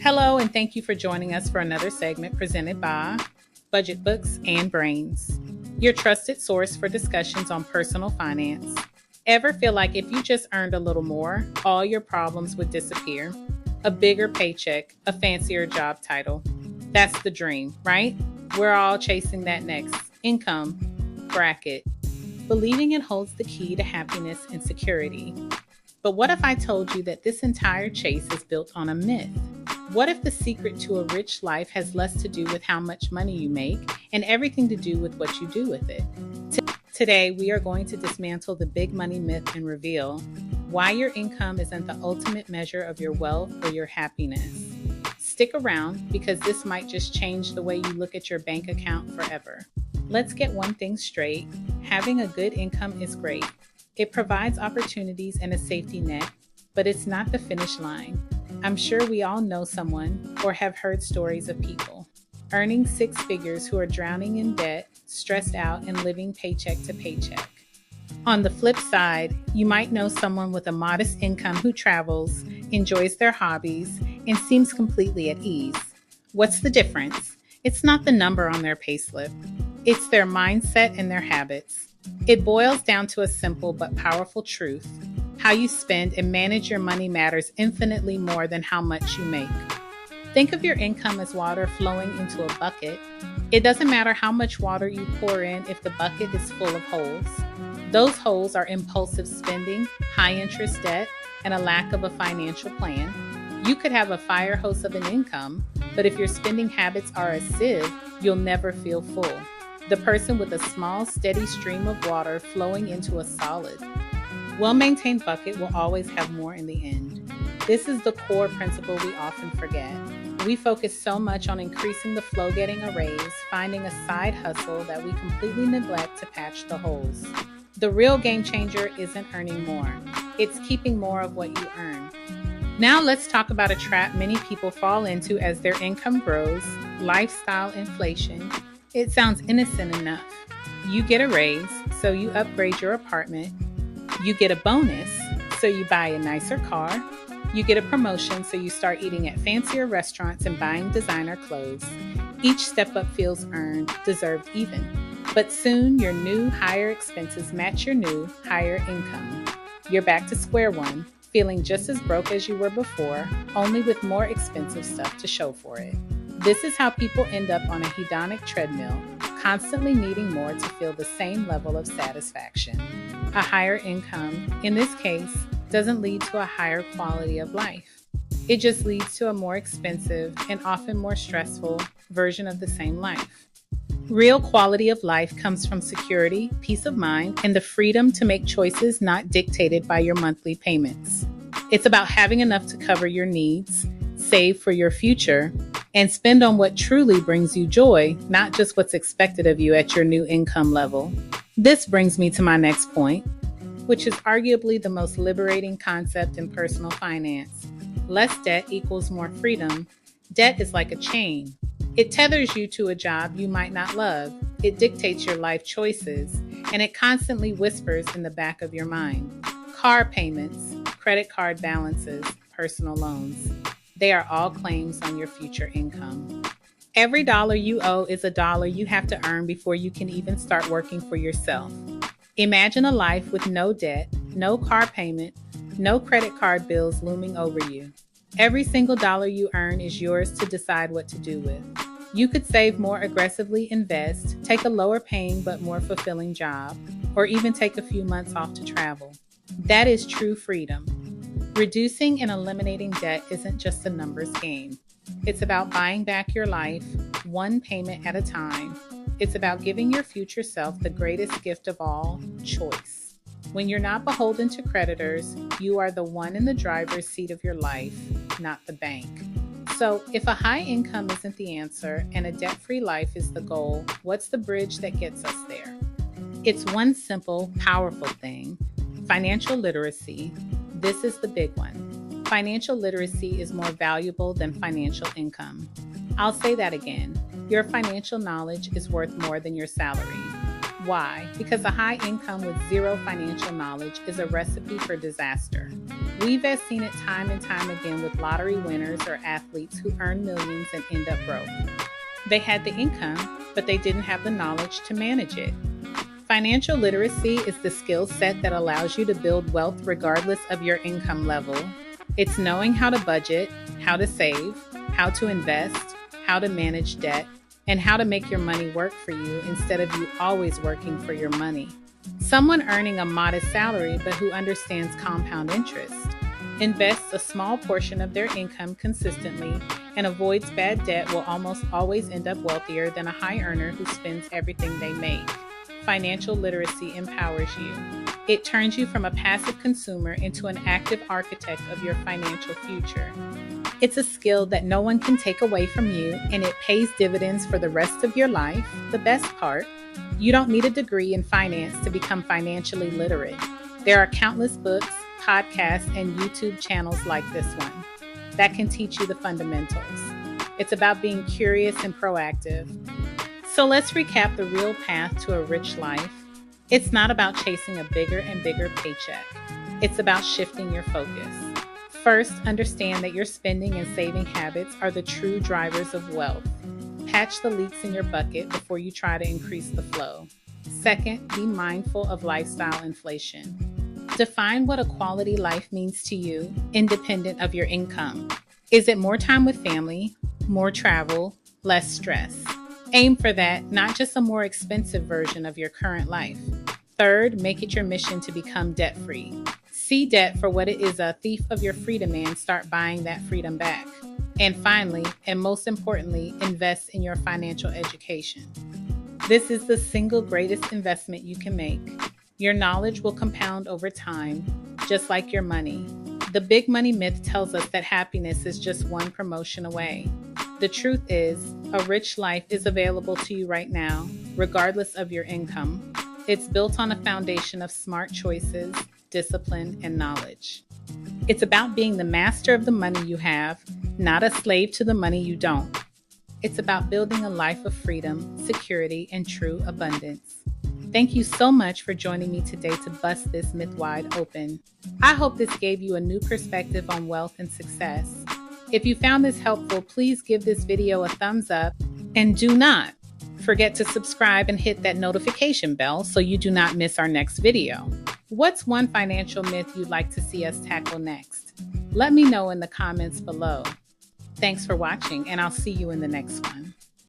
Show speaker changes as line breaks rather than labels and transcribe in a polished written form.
Hello, and thank you for joining us for another segment presented by Budget Books and Brains, your trusted source for discussions on personal finance. Ever feel like if you just earned a little more, all your problems would disappear? A bigger paycheck, a fancier job title. That's the dream, right? We're all chasing that next income bracket, believing it holds the key to happiness and security. But what if I told you that this entire chase is built on a myth? What if the secret to a rich life has less to do with how much money you make and everything to do with what you do with it? Today, we are going to dismantle the big money myth and reveal why your income isn't the ultimate measure of your wealth or your happiness. Stick around because this might just change the way you look at your bank account forever. Let's get one thing straight. Having a good income is great. It provides opportunities and a safety net, but it's not the finish line. I'm sure we all know someone or have heard stories of people earning six figures who are drowning in debt, stressed out, and living paycheck to paycheck. On the flip side, you might know someone with a modest income who travels, enjoys their hobbies, and seems completely at ease. What's the difference? It's not the number on their payslip. It's their mindset and their habits. It boils down to a simple but powerful truth. How you spend and manage your money matters infinitely more than how much you make. Think of your income as water flowing into a bucket. It doesn't matter how much water you pour in if the bucket is full of holes. Those holes are impulsive spending, high interest debt, and a lack of a financial plan. You could have a fire hose of an income, but if your spending habits are a sieve, you'll never feel full. The person with a small, steady stream of water flowing into a solid, well-maintained bucket will always have more in the end. This is the core principle we often forget. We focus so much on increasing the flow, getting a raise, finding a side hustle that we completely neglect to patch the holes. The real game changer isn't earning more. It's keeping more of what you earn. Now let's talk about a trap many people fall into as their income grows: lifestyle inflation. It sounds innocent enough. You get a raise, so you upgrade your apartment. You get a bonus, so you buy a nicer car. You get a promotion, so you start eating at fancier restaurants and buying designer clothes. Each step up feels earned, deserved even. But soon, your new, higher expenses match your new, higher income. You're back to square one, feeling just as broke as you were before, only with more expensive stuff to show for it. This is how people end up on a hedonic treadmill, constantly needing more to feel the same level of satisfaction. A higher income, in this case, doesn't lead to a higher quality of life. It just leads to a more expensive and often more stressful version of the same life. Real quality of life comes from security, peace of mind, and the freedom to make choices not dictated by your monthly payments. It's about having enough to cover your needs, save for your future, and spend on what truly brings you joy, not just what's expected of you at your new income level. This brings me to my next point, which is arguably the most liberating concept in personal finance. Less debt equals more freedom. Debt is like a chain. It tethers you to a job you might not love. It dictates your life choices, and it constantly whispers in the back of your mind. Car payments, credit card balances, personal loans. They are all claims on your future income. Every dollar you owe is a dollar you have to earn before you can even start working for yourself. Imagine a life with no debt, no car payment, no credit card bills looming over you. Every single dollar you earn is yours to decide what to do with. You could save more, aggressively invest, take a lower paying but more fulfilling job, or even take a few months off to travel. That is true freedom. Reducing and eliminating debt isn't just a numbers game. It's about buying back your life, one payment at a time. It's about giving your future self the greatest gift of all, choice. When you're not beholden to creditors, you are the one in the driver's seat of your life, not the bank. So if a high income isn't the answer and a debt-free life is the goal, what's the bridge that gets us there? It's one simple, powerful thing: financial literacy. This is the big one. Financial literacy is more valuable than financial income. I'll say that again. Your financial knowledge is worth more than your salary. Why? Because a high income with zero financial knowledge is a recipe for disaster. We've seen it time and time again with lottery winners or athletes who earn millions and end up broke. They had the income, but they didn't have the knowledge to manage it. Financial literacy is the skill set that allows you to build wealth regardless of your income level. It's knowing how to budget, how to save, how to invest, how to manage debt, and how to make your money work for you instead of you always working for your money. Someone earning a modest salary but who understands compound interest, invests a small portion of their income consistently, and avoids bad debt will almost always end up wealthier than a high earner who spends everything they make. Financial literacy empowers you. It turns you from a passive consumer into an active architect of your financial future. It's a skill that no one can take away from you, and it pays dividends for the rest of your life. The best part, you don't need a degree in finance to become financially literate. There are countless books, podcasts, and YouTube channels like this one that can teach you the fundamentals. It's about being curious and proactive. So let's recap the real path to a rich life. It's not about chasing a bigger and bigger paycheck. It's about shifting your focus. First, understand that your spending and saving habits are the true drivers of wealth. Patch the leaks in your bucket before you try to increase the flow. Second, be mindful of lifestyle inflation. Define what a quality life means to you, independent of your income. Is it more time with family, more travel, less stress? Aim for that, not just a more expensive version of your current life. Third, make it your mission to become debt-free. See debt for what it is, a thief of your freedom, and start buying that freedom back. And finally, and most importantly, invest in your financial education. This is the single greatest investment you can make. Your knowledge will compound over time, just like your money. The big money myth tells us that happiness is just one promotion away. The truth is, a rich life is available to you right now, regardless of your income. It's built on a foundation of smart choices, discipline, and knowledge. It's about being the master of the money you have, not a slave to the money you don't. It's about building a life of freedom, security, and true abundance. Thank you so much for joining me today to bust this myth wide open. I hope this gave you a new perspective on wealth and success. If you found this helpful, please give this video a thumbs up, and do not forget to subscribe and hit that notification bell so you do not miss our next video. What's one financial myth you'd like to see us tackle next? Let me know in the comments below. Thanks for watching, and I'll see you in the next one.